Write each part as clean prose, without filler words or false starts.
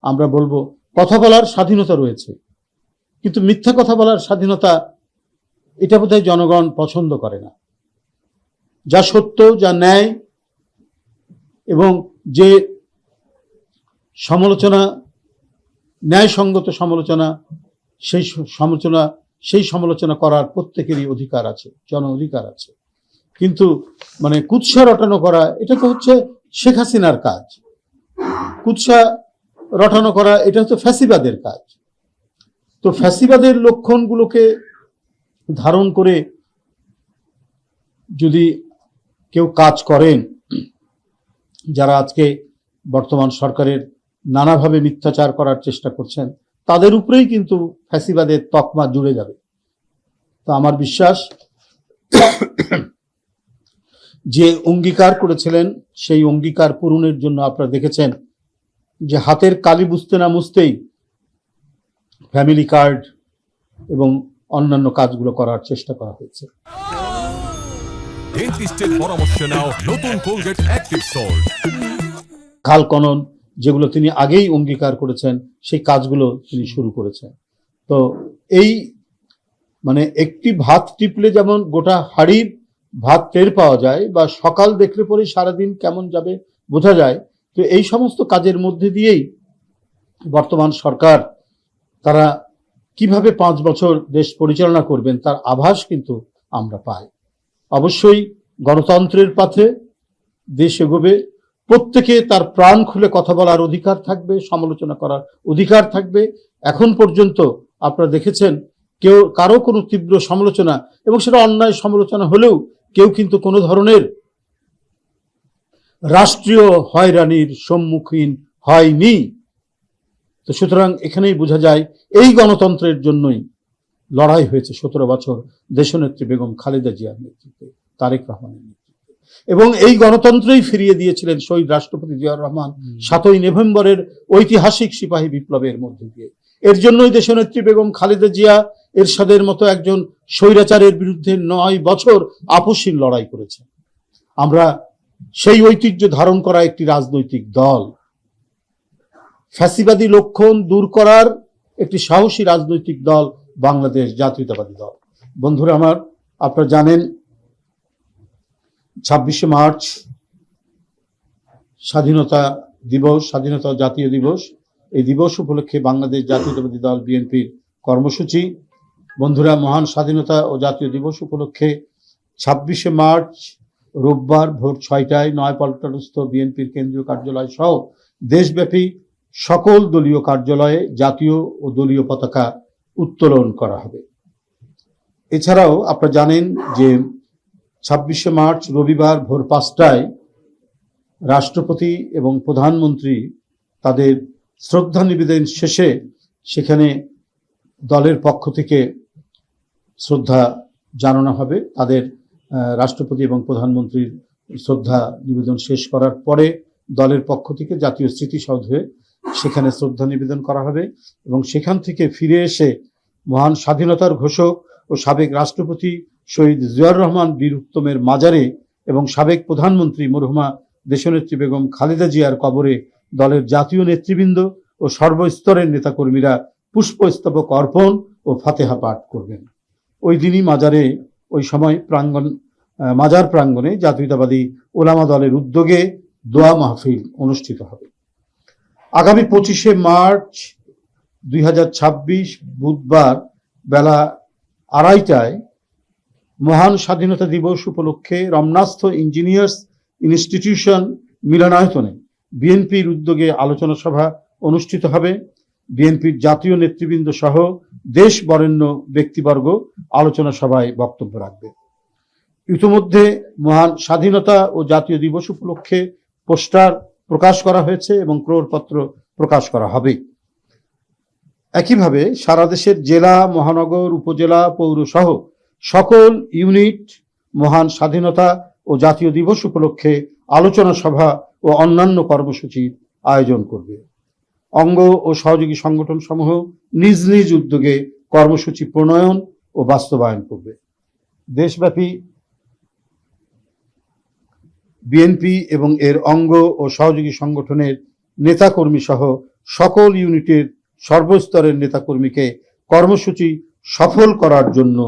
আমরা বলবো কথা বলার স্বাধীনতা রয়েছে, কিন্তু মিথ্যা কথা বলার স্বাধীনতা এটা বোধহয় জনগণ পছন্দ করে না। যা সত্য, যা ন্যায় এবং যে সমালোচনা, ন্যায়সঙ্গত সমালোচনা, সেই সমালোচনা করার প্রত্যেকেরই অধিকার আছে, জন অধিকার আছে। কিন্তু মানে কুৎসা রটানো করা, এটা তো হচ্ছে শেখ হাসিনার কাজ। কুৎসা রটানো করা এটা হচ্ছে ফ্যাসিবাদের কাজ। তো ফ্যাসিবাদের লক্ষণগুলোকে ধারণ করে যদি কেউ কাজ করেন, যারা আজকে বর্তমান সরকারের নানাভাবে মিথ্যাচার করার চেষ্টা করছেন, তাদের উপরেই কিন্তু ফ্যাসিবাদের তকমা জুড়ে যাবে। তো আমার বিশ্বাস, যে অঙ্গীকার করেছিলেন সেই অঙ্গীকার পূরণের জন্য আপনারা দেখেছেন যে হাতের কালি বুঝতে না মুছতেই ফ্যামিলি কার্ড এবং অন্যান্য কাজগুলো করার চেষ্টা করা হয়েছে। খাল খনন, যেগুলো তিনি আগেই অঙ্গীকার করেছেন, সেই কাজগুলো তিনি শুরু করেছেন। তো এই মানে একটি ভাত টিপলে যেমন গোটা হাড়ির ভাত টের পাওয়া যায়, বা সকাল দেখলে পরে সারাদিন কেমন যাবে বোঝা যায়, তো এই সমস্ত কাজের মধ্যে দিয়েই বর্তমান সরকার তারা কিভাবে 5 বছর দেশ পরিচালনা করবেন তার আভাস কিন্তু আমরা পাই। অবশ্যই গণতন্ত্রের পথে দেশ এগোবে, প্রত্যেকে তার প্রাণ খুলে কথা বলার অধিকার থাকবে, সমালোচনা করার অধিকার থাকবে। এখন পর্যন্ত আপনারা দেখেছেন কারো কোনো তীব্র সমালোচনা, এবং সেটা অন্যায় সমালোচনা হলেও কেউ কিন্তু কোনো ধরনের রাষ্ট্রীয় হয়রানির সম্মুখীন হয়নি। তো সুতরাং এখানেই বোঝা যায় এই গণতন্ত্রের জন্যই লড়াই হয়েছে 17 বছর দেশনেত্রী বেগম খালেদা জিয়ার নেতৃত্বে, তারেক রহমানের নেতৃত্বে, এবং এই গণতন্ত্রই ফিরিয়ে দিয়েছিলেন শহীদ রাষ্ট্রপতি জিয়াউর রহমান 7ই নভেম্বরের ঐতিহাসিক সিপাহী বিপ্লবের মধ্যে দিয়ে। এর জন্যই দেশনেত্রী বেগম খালেদা জিয়া এরশাদের মতো একজন স্বৈরাচারের বিরুদ্ধে 9 বছর আপসহীন লড়াই করেছে। আমরা সেই ঐতিহ্য ধারণ করা একটি রাজনৈতিক দল, ফ্যাসিবাদী লক্ষণ দূর করার একটি সাহসী রাজনৈতিক দল বাংলাদেশ জাতীয়তাবাদী দল। বন্ধুরা আমার, আপনারা জানেন 26শে মার্চ স্বাধীনতা দিবস, স্বাধীনতা জাতীয় দিবস। এই দিবস উপলক্ষে বাংলাদেশ জাতীয়তাবাদী দল বিএনপির কর্মসূচি। বন্ধুরা, মহান স্বাধীনতা ও জাতীয় দিবস উপলক্ষে 26শে মার্চ রোববার ভোর 6টায় নয়াপল্টনস্থ বিএনপির কেন্দ্রীয় কার্যালয় সহ দেশব্যাপী সকল দলীয় কার্যালয়ে জাতীয় ও দলীয় পতাকা উত্তোলন করা হবে। এছাড়াও আপনারা জানেন যে 26শে মার্চ রবিবার ভোর 5টায় রাষ্ট্রপতি এবং প্রধানমন্ত্রী তাদের শ্রদ্ধা নিবেদন শেষে সেখানে দলের পক্ষ থেকে শ্রদ্ধা জানানো হবে। তাদের রাষ্ট্রপতি এবং প্রধানমন্ত্রীর শ্রদ্ধা নিবেদন শেষ করার পরে দলের পক্ষ থেকে জাতীয় স্মৃতিসৌধে সেখানে শ্রদ্ধা নিবেদন করা হবে, এবং সেখান থেকে ফিরে এসে মহান স্বাধীনতার ঘোষক ও সাবেক রাষ্ট্রপতি শহীদ জিয়াউর রহমান বীর উত্তমের মাজারে এবং সাবেক প্রধানমন্ত্রী মরহুমা দেশনেত্রী বেগম খালেদা জিয়ার কবরে দলের জাতীয় নেতৃবৃন্দ ও সর্বস্তরের নেতাকর্মীরা পুষ্পস্তবক অর্পণ ও ফাতেহা পাঠ করবেন। ওই দিনই ওই সময় মাজার প্রাঙ্গণে জাতীয়তাবাদী ওলামা দলের উদ্যোগে দোয়া মাহফিল অনুষ্ঠিত হবে। আগামী 25শে মার্চ 2026 বুধবার বেলা 2:30টায় মহান স্বাধীনতা দিবস উপলক্ষে রমনাস্থ ইঞ্জিনিয়ার্স ইনস্টিটিউশন মিলনায়তনে বিএনপির উদ্যোগে আলোচনা সভা অনুষ্ঠিত হবে। বিএনপির জাতীয় নেতৃবৃন্দ সহ দেশ বরেণ্য ব্যক্তিবর্গ আলোচনা সভায় বক্তব্য রাখবে। ইতিমধ্যে মহান স্বাধীনতা ও জাতীয় দিবস উপলক্ষে পোস্টার প্রকাশ করা হয়েছে এবং ক্রয়পত্র প্রকাশ করা হবে। একইভাবে সারা দেশের জেলা, মহানগর, উপজেলা, পৌর সহ সকল ইউনিট মহান স্বাধীনতা ও জাতীয় দিবস উপলক্ষে আলোচনা সভা ও অন্যান্য কর্মসূচির আয়োজন করবে। অঙ্গ ও সহযোগী সংগঠন সমূহ নিজ নিজ উদ্যোগে কর্মসূচি প্রণয়ন ও বাস্তবায়ন করবে। দেশব্যাপী বিএনপি এবং এর অঙ্গ ও সহযোগী সংগঠনের নেতাকর্মী সহ সকল ইউনিটের সর্বস্তরের নেতাকর্মীকে কর্মসূচি সফল করার জন্য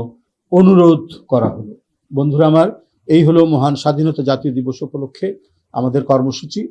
অনুরোধ করা হলো। বন্ধুরা আমার, এই হলো মহান স্বাধীনতা জাতীয় দিবস উপলক্ষে আমাদের কর্মসূচি।